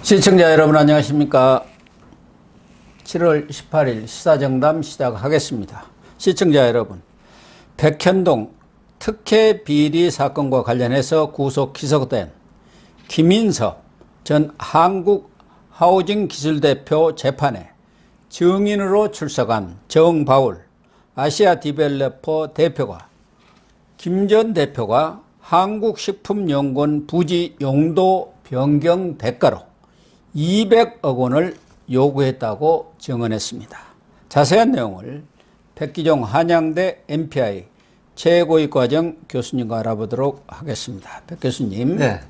시청자 여러분 안녕하십니까. 7월 18일 시사정담 시작하겠습니다. 시청자 여러분, 백현동 특혜 비리 사건과 관련해서 구속 기소된 김인섭 전 한국하우징기술대표 재판에 증인으로 출석한 정바울 아시아디벨로퍼 대표가 김 전 대표가 한국식품연구원 부지 용도 변경 대가로 200억 원을 요구했다고 증언했습니다. 자세한 내용을 백기종 한양대 MPI 최고위과정 교수님과 알아보도록 하겠습니다. 백 교수님, 네.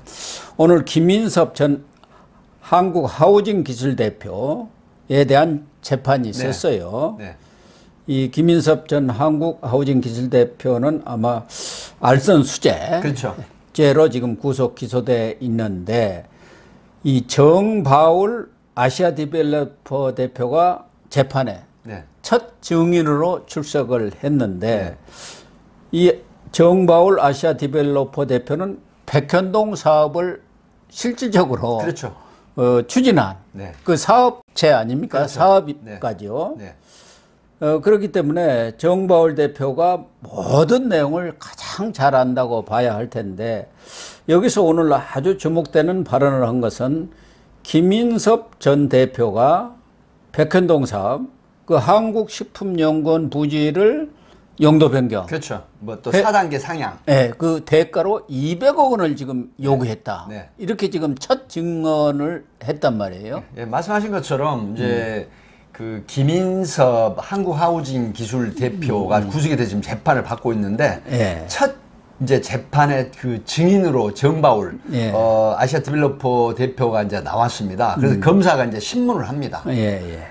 오늘 김인섭 전 한국하우징기술대표에 대한 재판이 있었어요. 네. 이 김인섭 전 한국하우징기술대표는 아마 알선 수재 그렇죠. 죄로 지금 구속 기소돼 있는데, 이 정바울 아시아디벨로퍼 대표가 재판에 네. 첫 증인으로 출석을 했는데, 이 정바울 아시아디벨로퍼 대표는 백현동 사업을 실질적으로 그렇죠. 추진한 네. 그 사업체 아닙니까? 그렇죠. 사업까지요. 네. 그렇기 때문에 정바울 대표가 모든 내용을 가장 잘 안다고 봐야 할 텐데, 여기서 오늘 아주 주목되는 발언을 한 것은 김인섭 전 대표가 백현동 사업, 그 한국식품연구원 부지를 용도 변경. 그렇죠. 뭐 또 4단계 상향. 네, 그 대가로 200억 원을 지금 요구했다. 네. 이렇게 지금 첫 증언을 했단 말이에요. 예, 말씀하신 것처럼 이제 그 김인섭 한국하우징 기술 대표가 구속이 돼 지금 재판을 받고 있는데, 예. 첫 이제 재판의 그 증인으로 정바울 예. 아시아 디벨로퍼 대표가 이제 나왔습니다. 그래서 검사가 이제 신문을 합니다. 예.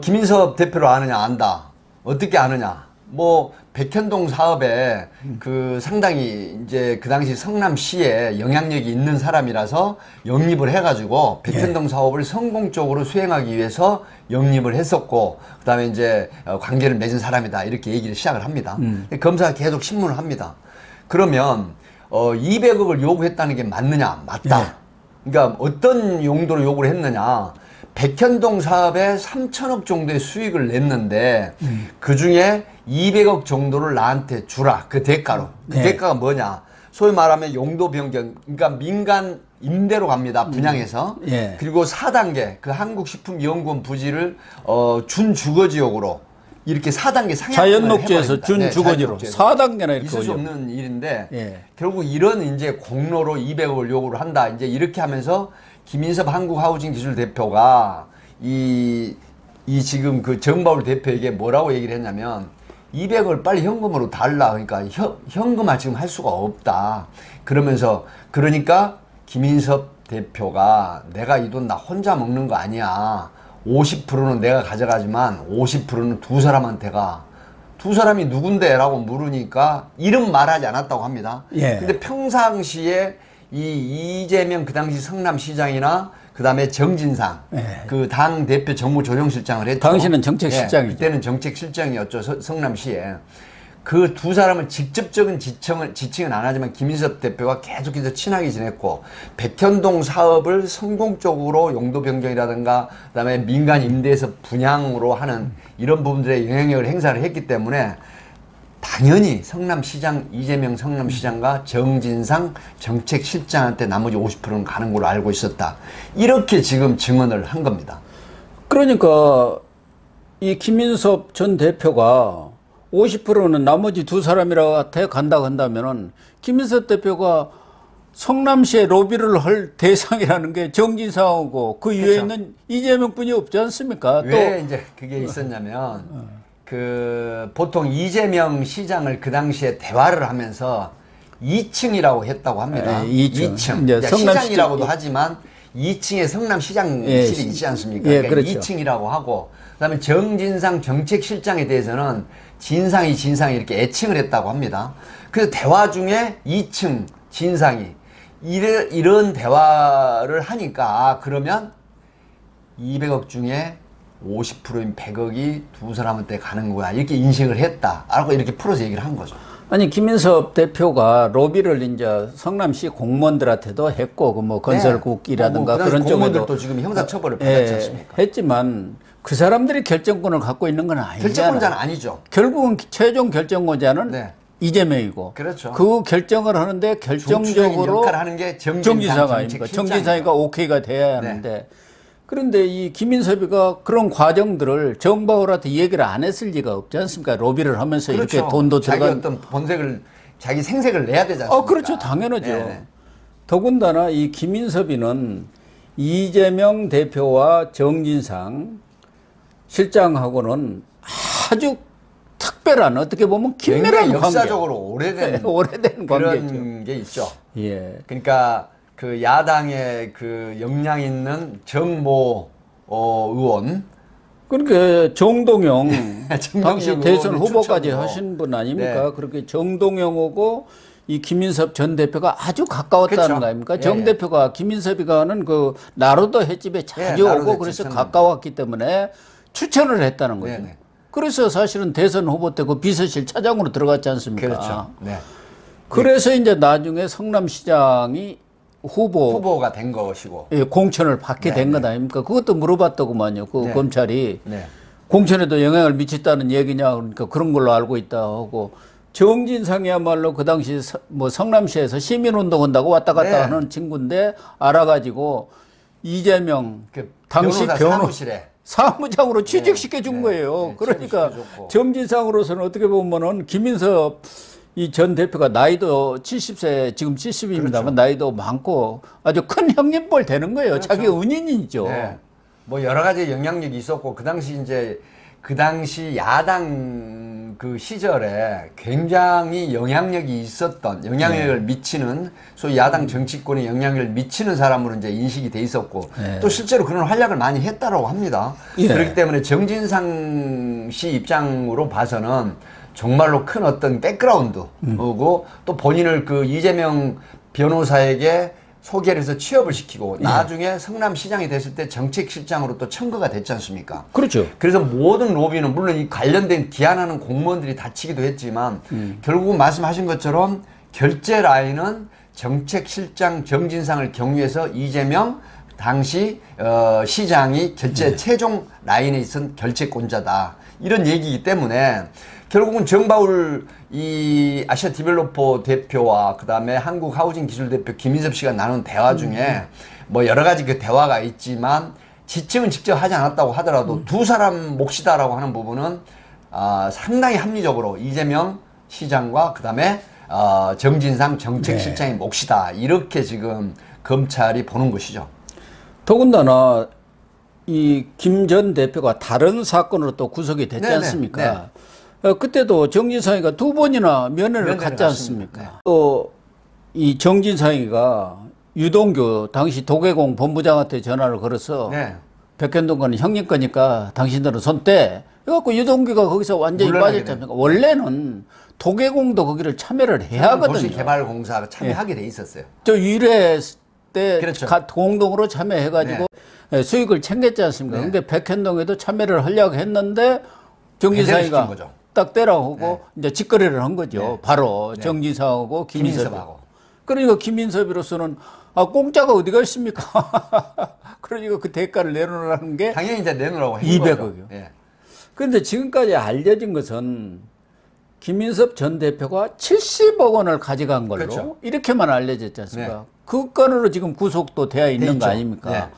김인섭 대표를 아느냐? 안다. 어떻게 아느냐? 뭐 백현동 사업에 그 상당히 이제 그 당시 성남시에 영향력이 있는 사람이라서 영입을 해가지고 백현동 사업을 성공적으로 수행하기 위해서 영입을 했었고, 그다음에 이제 관계를 맺은 사람이다, 이렇게 얘기를 시작을 합니다. 검사가 계속 신문을 합니다. 그러면 200억을 요구했다는 게 맞느냐? 맞다. 그러니까 어떤 용도로 요구를 했느냐? 백현동 사업에 3천억 정도의 수익을 냈는데 그 중에 200억 정도를 나한테 주라, 그 대가로. 그 대가가 뭐냐? 소위 말하면 용도 변경, 그러니까 민간 임대로 갑니다, 분양해서. 그리고 4단계 그 한국식품연구원 부지를 준주거지역으로 이렇게 4단계 상향을 자연녹지에서 준주거지로 4단계나 이렇게 있을 수 없는 일인데, 결국 이런 이제 공로로 200억을 요구를 한다. 이제 이렇게 하면서 김인섭 한국하우징기술 대표가 이 지금 그 정바울 대표에게 뭐라고 얘기를 했냐면, 200억을 빨리 현금으로 달라. 그러니까 현금화 지금 할 수가 없다. 그러면서, 그러니까 김인섭 대표가 내가 이 돈 나 혼자 먹는 거 아니야. 50%는 내가 가져가지만 50%는 두 사람한테 가. 두 사람이 누군데? 라고 물으니까 이름 말하지 않았다고 합니다. 근데 평상시에 이 이재명 그 당시 성남시장이나 그 다음에 정진상 그 당 대표 정무조정실장을 했죠. 당시는 정책실장이죠. 그때는 정책실장이었죠, 성남시에. 그 두 사람을 직접적인 지칭은 안 하지만 김인섭 대표가 계속해서 친하게 지냈고, 백현동 사업을 성공적으로 용도 변경이라든가 그다음에 민간 임대에서 분양으로 하는 이런 부분들에 영향력을 행사를 했기 때문에 당연히 성남시장, 이재명 성남시장과 정진상 정책실장한테 나머지 50%는 가는 걸로 알고 있었다. 이렇게 지금 증언을 한 겁니다. 그러니까 이 김인섭 전 대표가 50%는 나머지 두 사람이라한테 간다고 한다면은, 김인섭 대표가 성남시에 로비를 할 대상이라는 게 정진상하고 그 위에는 이재명 뿐이 없지 않습니까? 왜 이제 그게 있었냐면, 그 보통 이재명 시장을 그 당시에 대화를 하면서 2층이라고 했다고 합니다. 2층. 시장이라고도 하지만 2층에 성남시장실이 있지 않습니까? 그러니까 그렇죠. 2층이라고 하고, 그다음에 정진상 정책실장에 대해서는 진상이 이렇게 애칭을 했다고 합니다. 그래서 대화 중에 2층 진상이 이런 대화를 하니까, 그러면 200억 중에 50%인 100억이 두 사람한테 가는 거야, 이렇게 인식을 했다. 라고 이렇게 풀어서 얘기를 한 거죠. 아니 김인섭 대표가 로비를 이제 성남시 공무원들한테도 했고 그 뭐 건설국이라든가 그 그런 쪽에도 공무원들도 지금 형사처벌을 받았지 않습니까? 했지만 그 사람들이 결정권을 갖고 있는 건 아니잖아요. 결정권자는 아니죠. 결국은 최종 결정권자는 네. 이재명이고 그렇죠. 그 결정을 하는데 결정적으로 역할을 하는 게 정진상 아닙니까? 정진상이가 오케이가 돼야 하는데 그런데 이 김인섭이가 그런 과정들을 정바울한테 얘기를 안 했을 리가 없지 않습니까? 로비를 하면서 그렇죠. 이렇게 돈도 자기 들어간 어떤 본색을 자기 생색을 내야 되지 않습니까? 그렇죠. 당연하죠. 네네. 더군다나 이 김인섭이는 이재명 대표와 정진상 실장하고는 아주 특별한 어떻게 보면 긴밀한 굉장히 관계. 역사적으로 오래된 오래된 관계죠. 그런 게 있죠. 예. 그러니까 그 야당의 그 역량 있는 정모 의원 그러니까 정동영 당시 정동영 대선 의원이 후보까지 추천으로. 하신 분 아닙니까? 네. 그렇게 정동영하고 이 김인섭 전 대표가 아주 가까웠다는 그렇죠. 거 아닙니까? 예, 정 예. 대표가 김인섭이가 하는 그 나로도 횟집에 자주 나로도 오고 그래서 추천을. 가까웠기 때문에 추천을 했다는 거죠. 네네. 그래서 사실은 대선 후보 때 그 비서실 차장으로 들어갔지 않습니까? 그렇죠. 네. 그래서 이제 나중에 성남시장이 후보가 된 것이고. 예, 공천을 받게 된 네, 것 아닙니까? 그것도 물어봤더구만요. 그 네. 검찰이 네. 공천에도 영향을 미쳤다는 얘기냐 그러니까 그런 걸로 알고 있다 하고 정진상이야말로 그 당시 뭐 성남시에서 시민운동 한다고 왔다 갔다 네. 하는 친구인데 알아가지고 이재명 그 당시 사무실에 사무장으로 취직시켜 준 네. 거예요. 네, 그러니까 취직시켜줬고. 정진상으로서는 어떻게 보면은 김인섭 이 전 대표가 나이도 70세 지금 70입니다만 그렇죠. 나이도 많고 아주 큰 형님뻘 되는 거예요. 그렇죠. 자기 은인이죠. 네. 뭐 여러 가지 영향력이 있었고 그 당시 야당 그 시절에 굉장히 영향력이 있었던 영향력을 미치는 소위 야당 정치권에 영향력을 미치는 사람으로 이제 인식이 돼 있었고 또 실제로 그런 활약을 많이 했다라고 합니다. 예. 그렇기 때문에 정진상 씨 입장으로 봐서는 정말로 큰 어떤 백그라운드고 또 본인을 그 이재명 변호사에게 소개를 해서 취업을 시키고 나중에 성남시장이 됐을 때 정책실장으로 또 청거가 됐지 않습니까? 그렇죠. 그래서 모든 로비는 물론 이 관련된 기한하는 공무원들이 다치기도 했지만 결국은 말씀하신 것처럼 결제 라인은 정책실장 정진상을 경유해서 이재명 당시 시장이 결제 최종 라인에 있은 결제권자다 이런 얘기이기 때문에 결국은 정바울 이 아시아 디벨로퍼 대표와 그다음에 한국 하우징 기술 대표 김인섭 씨가 나눈 대화 중에 뭐 여러 가지 그 대화가 있지만 지칭은 직접 하지 않았다고 하더라도 두 사람 몫이다라고 하는 부분은 상당히 합리적으로 이재명 시장과 그다음에 정진상 정책실장의 몫이다 이렇게 지금 검찰이 보는 것이죠. 더군다나 이 김 전 대표가 다른 사건으로 또 구속이 됐지 네네, 않습니까? 그때도 정진상이가 두 번이나 면회를 갔지 않습니까? 네. 또 이 정진상이가 유동규 당시 도계공 본부장한테 전화를 걸어서 네. 백현동과는 형님 거니까 당신들은 손 떼. 그래갖고 유동규가 거기서 완전히 물러나게 빠졌지 않습니까? 원래는 도계공도 거기를 참여를 해야 하거든요. 도시개발공사가 참여하게 돼 있었어요. 저 유례 때 그렇죠. 공동으로 참여해가지고 수익을 챙겼지 않습니까? 근데 백현동에도 참여를 하려고 했는데 배제를 시킨 정진상이가 거죠. 딱 때라고 이제 직거래를 한 거죠. 바로 정진상하고 김인섭하고. 김인섭하고. 그러니까 김인섭으로서는 공짜가 어디가 있습니까? 그러니까 그 대가를 내놓으라는 게 당연히 이제 내놓으라고 200억이요. 예. 그런데 지금까지 알려진 것은 김인섭 전 대표가 70억 원을 가져간 걸로 그렇죠. 이렇게만 알려졌지 않습니까? 그 건으로 지금 구속도 되어 있는 거 있죠. 아닙니까?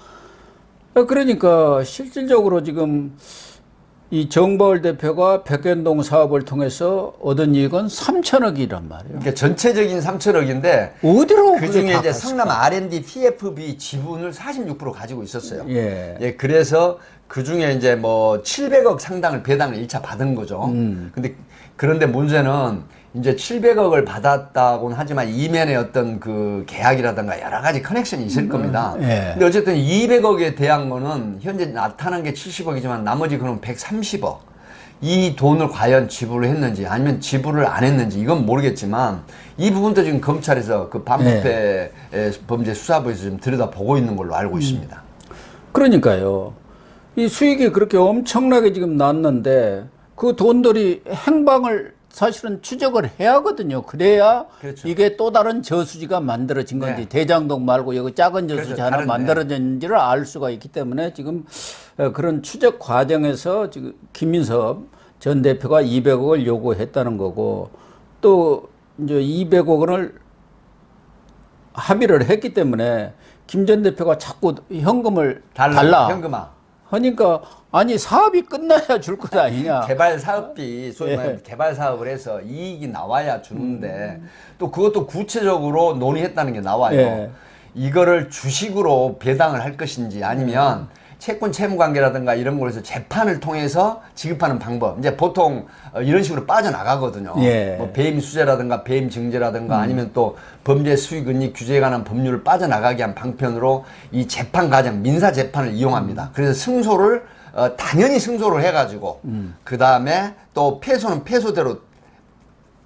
그러니까 실질적으로 지금 이 정바울 대표가 백현동 사업을 통해서 얻은 이익은 3천억이란 말이에요. 그러니까 전체적인 3천억인데 어디로 그 중에 그게 다 이제 갔을까? 성남 R&D TFB 지분을 46% 가지고 있었어요. 예. 그래서 그 중에 이제 뭐 700억 상당을 배당을 1차 받은 거죠. 그런데 문제는 이제 700억을 받았다고는 하지만 이면에 어떤 그 계약이라든가 여러 가지 커넥션이 있을 겁니다. 예. 근데 어쨌든 200억에 대한 거는 현재 나타난 게 70억이지만 나머지 그럼 130억. 이 돈을 과연 지불을 했는지 아니면 지불을 안 했는지 이건 모르겠지만 이 부분도 지금 검찰에서 그 반부패 범죄 수사부에서 좀 들여다보고 있는 걸로 알고 있습니다. 그러니까요. 이 수익이 그렇게 엄청나게 지금 났는데 그 돈들이 행방을 사실은 추적을 해야 하거든요. 그래야 그렇죠. 이게 또 다른 저수지가 만들어진 건지 네. 대장동 말고 여기 작은 저수지 그렇죠. 하나 다른, 만들어졌는지를 알 수가 있기 때문에 지금 그런 추적 과정에서 지금 김민섭 전 대표가 200억을 요구했다는 거고 또 이제 200억 원을 합의를 했기 때문에 김 전 대표가 자꾸 현금을 달라. 현금화. 하니까 아니 사업이 끝나야 줄 것 아니냐. 개발 사업비, 소위 예. 말하면 개발 사업을 해서 이익이 나와야 주는데 또 그것도 구체적으로 논의했다는 게 나와요. 예. 이거를 주식으로 배당을 할 것인지 아니면 채권 채무 관계라든가 이런 걸해서 재판을 통해서 지급하는 방법. 이제 보통 이런 식으로 빠져나가거든요. 예. 뭐 배임 수재라든가 배임 증제라든가 아니면 또 범죄 수익 은닉 규제에 관한 법률을 빠져나가게 한 방편으로 이 재판 과정, 민사 재판을 이용합니다. 그래서 승소를 당연히 승소를 해가지고 그 다음에 또 패소는 패소대로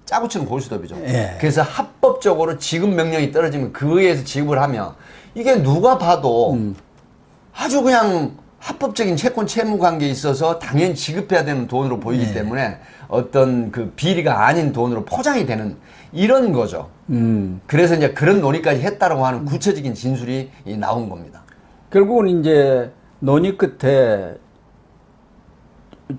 짜고 치는 고스톱이죠. 예. 그래서 합법적으로 지급 명령이 떨어지면 그에 의해서 지급을 하면 이게 누가 봐도 아주 그냥 합법적인 채권 채무 관계에 있어서 당연히 지급해야 되는 돈으로 보이기 때문에 어떤 그 비리가 아닌 돈으로 포장이 되는 이런 거죠. 그래서 이제 그런 논의까지 했다라고 하는 구체적인 진술이 나온 겁니다. 결국은 이제 논의 끝에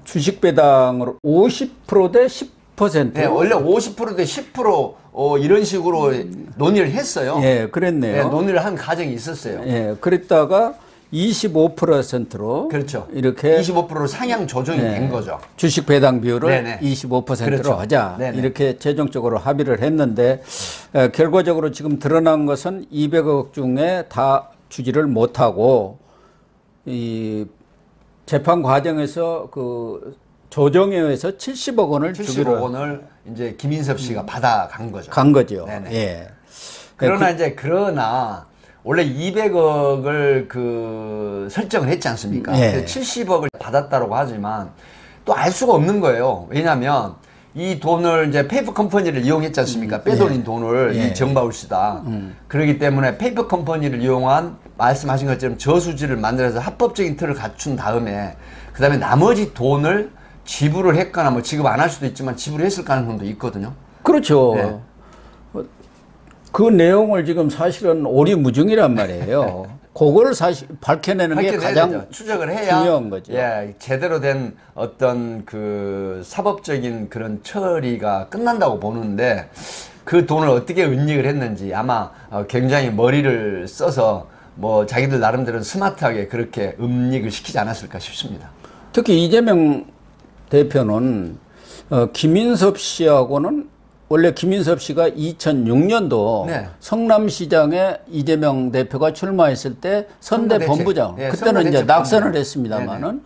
주식 배당으로 50%대 10%. 네, 원래 50%대 10% 이런 식으로 논의를 했어요. 예, 그랬네요. 네, 논의를 한 과정이 있었어요. 예, 그랬다가 25%로 그렇죠. 이렇게 25%로 상향 조정이 된 거죠. 주식 배당 비율을 네네. 25%로 그렇죠. 하자. 네네. 이렇게 최종적으로 합의를 했는데 결과적으로 지금 드러난 것은 200억 중에 다 주지를 못하고 이 재판 과정에서 그 조정에 의해서 70억 원을 70억 주기로 원을 이제 김인섭 씨가 받아간 거죠. 간 거죠. 네네. 예. 그러나 그러나 원래 200억을 그 설정을 했지 않습니까? 예. 그래서 70억을 받았다고 하지만 또 알 수가 없는 거예요. 왜냐하면 이 돈을 이제 페이퍼 컴퍼니를 이용했지 않습니까? 빼돌린 돈을 예. 이 정바울 씨다. 그렇기 때문에 페이퍼 컴퍼니를 이용한 말씀하신 것처럼 저수지를 만들어서 합법적인 틀을 갖춘 다음에 그 다음에 나머지 돈을 지불을 했거나 뭐 지급 안 할 수도 있지만 지불했을 가능성도 있거든요. 그렇죠. 네. 그 내용을 지금 사실은 오리무중이란 말이에요. 그걸 사실 밝혀내는 게 밝혀내야 가장 되죠. 추적을 해야 중요한 거죠. 예, 제대로 된 어떤 그 사법적인 그런 처리가 끝난다고 보는데 그 돈을 어떻게 은닉을 했는지 아마 굉장히 머리를 써서 뭐 자기들 나름대로 스마트하게 그렇게 은닉을 시키지 않았을까 싶습니다. 특히 이재명 대표는 김인섭 씨하고는 원래 김인섭 씨가 2006년도 네. 성남시장에 이재명 대표가 출마했을 때 선대 선거대책. 본부장 네, 그때는 이제 선거대책 낙선을 본부장. 했습니다만은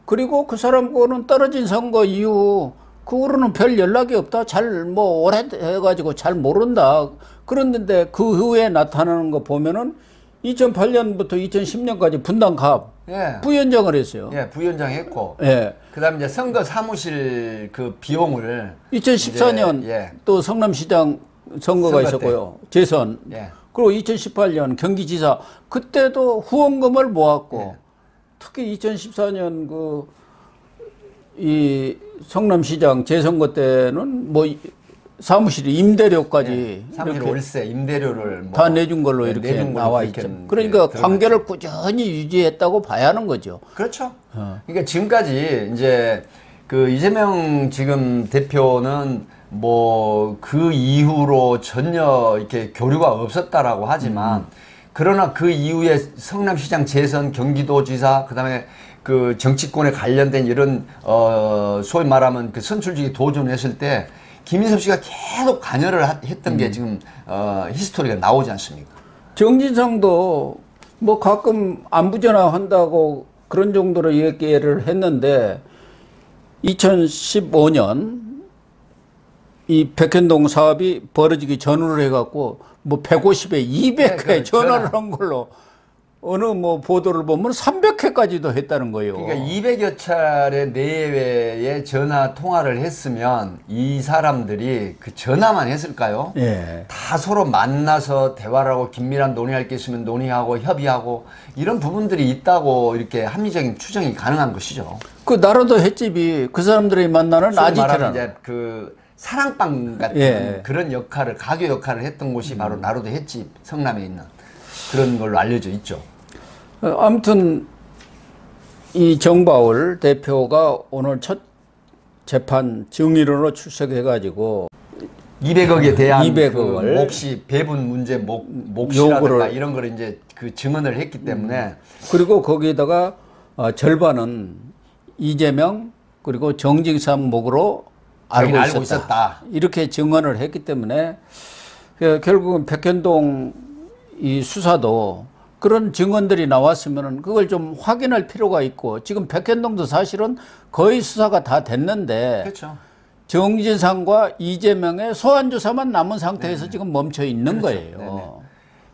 그리고 그 사람과는 떨어진 선거 이후 그 후로는 별 연락이 없다. 잘 뭐 오래해가지고 잘 모른다. 그런데 그 후에 나타나는 거 보면은 2008년부터 2010년까지 분당 갑 예. 부위원장을 했어요. 예, 부위원장 했고. 예. 그다음에 이제 선거 사무실 그 비용을 2014년 이제, 예. 또 성남시장 선거가 선거 있었고요. 재선. 예. 그리고 2018년 경기지사 그때도 후원금을 모았고 예. 특히 2014년 이 성남시장 재선거 때는 뭐 사무실 임대료까지 사무실 이렇게 월세, 임대료를 뭐 다 내준 걸로 네, 이렇게 내준 걸로 나와 그렇게 있죠. 그러니까 들어갔죠. 관계를 꾸준히 유지했다고 봐야 하는 거죠. 그렇죠. 그러니까 지금까지 이제 그 이재명 지금 대표는 뭐 그 이후로 전혀 이렇게 교류가 없었다라고 하지만 그러나 그 이후에 성남시장 재선, 경기도지사, 그다음에 그 정치권에 관련된 이런 소위 말하면 그 선출직에 도전했을 때 김인섭 씨가 계속 관여를 했던 게 지금 히스토리가 나오지 않습니까? 정진상도 뭐 가끔 안부 전화한다고 그런 정도로 얘기를 했는데 2015년 이 백현동 사업이 벌어지기 전후로 해갖고 뭐 150에 200회 네, 전화를 한 걸로 어느 뭐 보도를 보면 300회까지도 했다는 거예요. 그러니까 200여 차례 내외에 전화 통화를 했으면 이 사람들이 그 전화만 했을까요? 예. 다 서로 만나서 대화를 하고 긴밀한 논의할 게 있으면 논의하고 협의하고 이런 부분들이 있다고 이렇게 합리적인 추정이 가능한 것이죠. 그 나라도 횟집이 그 사람들이 만나는 소위 말하면 아지트라는 이제 그 사랑방 같은 예. 그런 역할을, 가교 역할을 했던 곳이 바로 나로도 횟집 성남에 있는 그런 걸로 알려져 있죠. 아무튼 이 정바울 대표가 오늘 첫 재판 증인으로 출석해가지고 200억에 대한 200억을 그 몫이 배분 문제, 몫이라든가 이런 걸 이제 그 증언을 했기 때문에 그리고 거기에다가 절반은 이재명 그리고 정진상 목으로 알고 있었다. 이렇게 증언을 했기 때문에 결국은 백현동 이 수사도 그런 증언들이 나왔으면 그걸 좀 확인할 필요가 있고 지금 백현동도 사실은 거의 수사가 다 됐는데 그렇죠. 정진상과 이재명의 소환 조사만 남은 상태에서 네네. 지금 멈춰 있는 그렇죠. 거예요.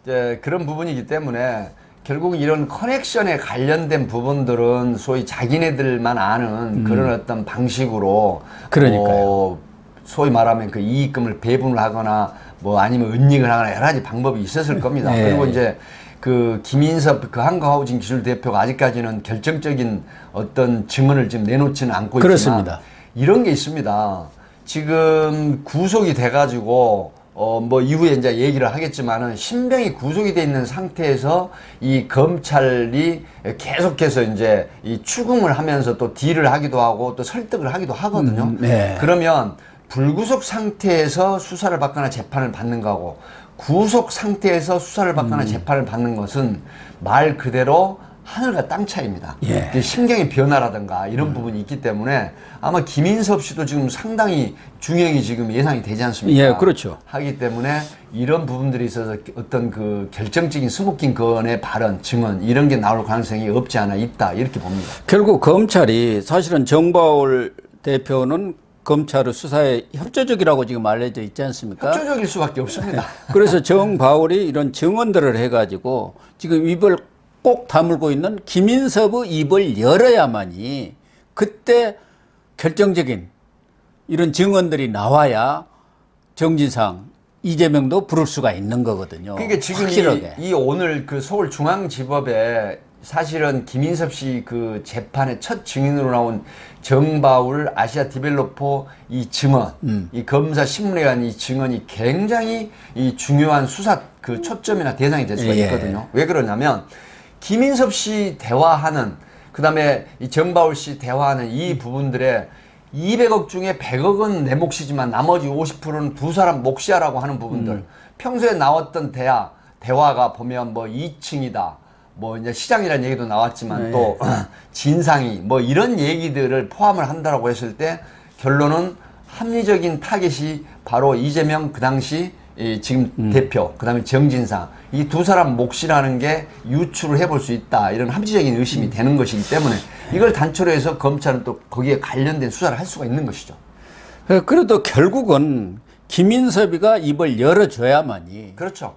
이제 그런 부분이기 때문에 결국 이런 커넥션에 관련된 부분들은 소위 자기네들만 아는 그런 어떤 방식으로 그러니까요. 소위 말하면 그 이익금을 배분을 하거나 뭐 아니면 은닉을 하거나 여러 가지 방법이 있었을 겁니다. 네. 그리고 이제 그 김인섭 그 한국하우징 기술 대표가 아직까지는 결정적인 어떤 증언을 지금 내놓지는 않고 그렇습니다. 있지만 이런 게 있습니다. 지금 구속이 돼가지고 뭐 이후에 이제 얘기를 하겠지만은 신병이 구속이 돼 있는 상태에서 이 검찰이 계속해서 이제 이 추궁을 하면서 또 딜을 하기도 하고 또 설득을 하기도 하거든요. 네. 그러면 불구속 상태에서 수사를 받거나 재판을 받는 거하고 구속 상태에서 수사를 받거나 재판을 받는 것은 말 그대로 하늘과 땅 차이입니다. 예. 심경의 변화라든가 이런 부분이 있기 때문에 아마 김인섭 씨도 지금 상당히 중형이 지금 예상이 되지 않습니까? 예, 그렇죠. 하기 때문에 이런 부분들이 있어서 어떤 그 결정적인 스모킹 건의 발언, 증언 이런 게 나올 가능성이 없지 않아 있다 이렇게 봅니다. 결국 검찰이 사실은 정바울 대표는 검찰의 수사에 협조적이라고 지금 알려져 있지 않습니까? 협조적일 수밖에 없습니다. 그래서 정바울이 이런 증언들을 해가지고 지금 입을 꼭 다물고 있는 김인섭의 입을 열어야만이 그때 결정적인 이런 증언들이 나와야 정진상, 이재명도 부를 수가 있는 거거든요. 그러니까 지금 확실하게. 이 오늘 그 서울중앙지법에 사실은 김인섭 씨 그 재판의 첫 증인으로 나온 정바울 아시아 디벨로퍼 이 증언, 이 검사 신문에 관한 이 증언이 굉장히 이 중요한 수사 그 초점이나 대상이 될 수가 예. 있거든요. 왜 그러냐면 김인섭 씨 대화하는 그다음에 이 정바울 씨 대화하는 이 부분들에 200억 중에 100억은 내 몫이지만 나머지 50%는 두 사람 몫이야라고 하는 부분들. 평소에 나왔던 대화가 보면 뭐 2층이다. 뭐 이제 시장이라는 얘기도 나왔지만 네. 또 진상이 뭐 이런 얘기들을 포함을 한다라고 했을 때 결론은 합리적인 타겟이 바로 이재명 그 당시 이 지금 대표 그다음에 정진상 이 두 사람 몫이라는 게 유추를 해볼 수 있다 이런 합리적인 의심이 되는 것이기 때문에 이걸 단초로 해서 검찰은 또 거기에 관련된 수사를 할 수가 있는 것이죠. 그래도 결국은 김인섭이가 입을 열어줘야만이 그렇죠.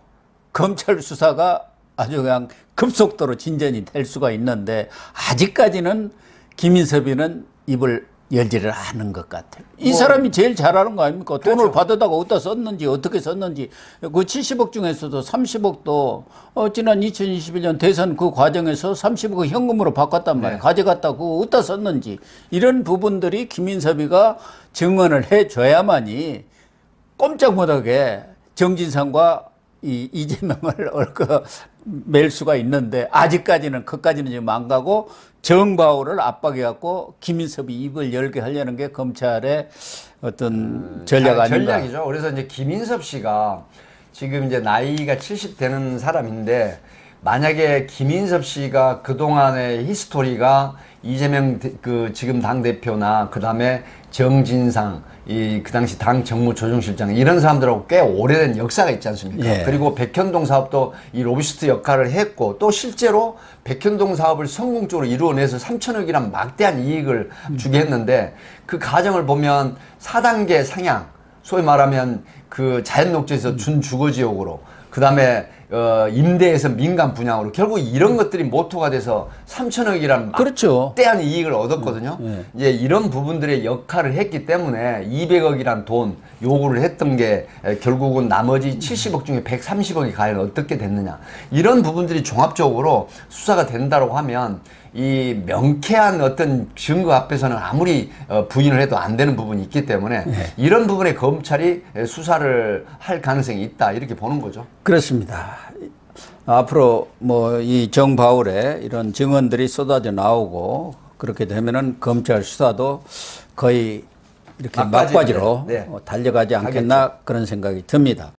검찰 수사가 아주 그냥 급속도로 진전이 될 수가 있는데 아직까지는 김인섭이는 입을 열지를 않은 것 같아요. 이 사람이 제일 잘하는 거 아닙니까? 그렇죠. 돈을 받아다가 어디다 썼는지 어떻게 썼는지 그 70억 중에서도 30억도 지난 2021년 대선 그 과정에서 30억 현금으로 바꿨단 말이에요. 네. 가져갔다 그거 어디다 썼는지 이런 부분들이 김인섭이가 증언을 해줘야만이 꼼짝 못하게 정진상과 이 이재명을 맬 수가 있는데 아직까지는 그까지는 지금 안 가고 정바울을 압박해갖고 김인섭이 입을 열게 하려는 게 검찰의 어떤 전략 아닌가. 전략이죠. 그래서 이제 김인섭 씨가 지금 이제 나이가 70 되는 사람인데 만약에 김인섭 씨가 그동안의 히스토리가 이재명 그 지금 당대표나 그 다음에 정진상 그 당시 당 정무조정실장 이런 사람들하고 꽤 오래된 역사가 있지 않습니까? 예. 그리고 백현동 사업도 이 로비스트 역할을 했고 또 실제로 백현동 사업을 성공적으로 이루어내서 3천억이란 막대한 이익을 주게 했는데 그 과정을 보면 4단계 상향 소위 말하면 그 자연녹지에서 준주거지역으로 그 다음에 임대해서 민간 분양으로 결국 이런 것들이 모토가 돼서 3천억이란 그렇죠. 막대한 이익을 얻었거든요. 네. 이제 이런 부분들의 역할을 했기 때문에 200억이란 돈 요구를 했던 게 결국은 나머지 70억 중에 130억이 과연 어떻게 됐느냐. 이런 부분들이 종합적으로 수사가 된다고 하면 이 명쾌한 어떤 증거 앞에서는 아무리 부인을 해도 안 되는 부분이 있기 때문에 이런 부분에 검찰이 수사를 할 가능성이 있다 이렇게 보는 거죠. 그렇습니다. 앞으로 뭐 이 정바울의 이런 증언들이 쏟아져 나오고 그렇게 되면은 검찰 수사도 거의 이렇게 막바지로 네. 달려가지 않겠나 그런 생각이 듭니다.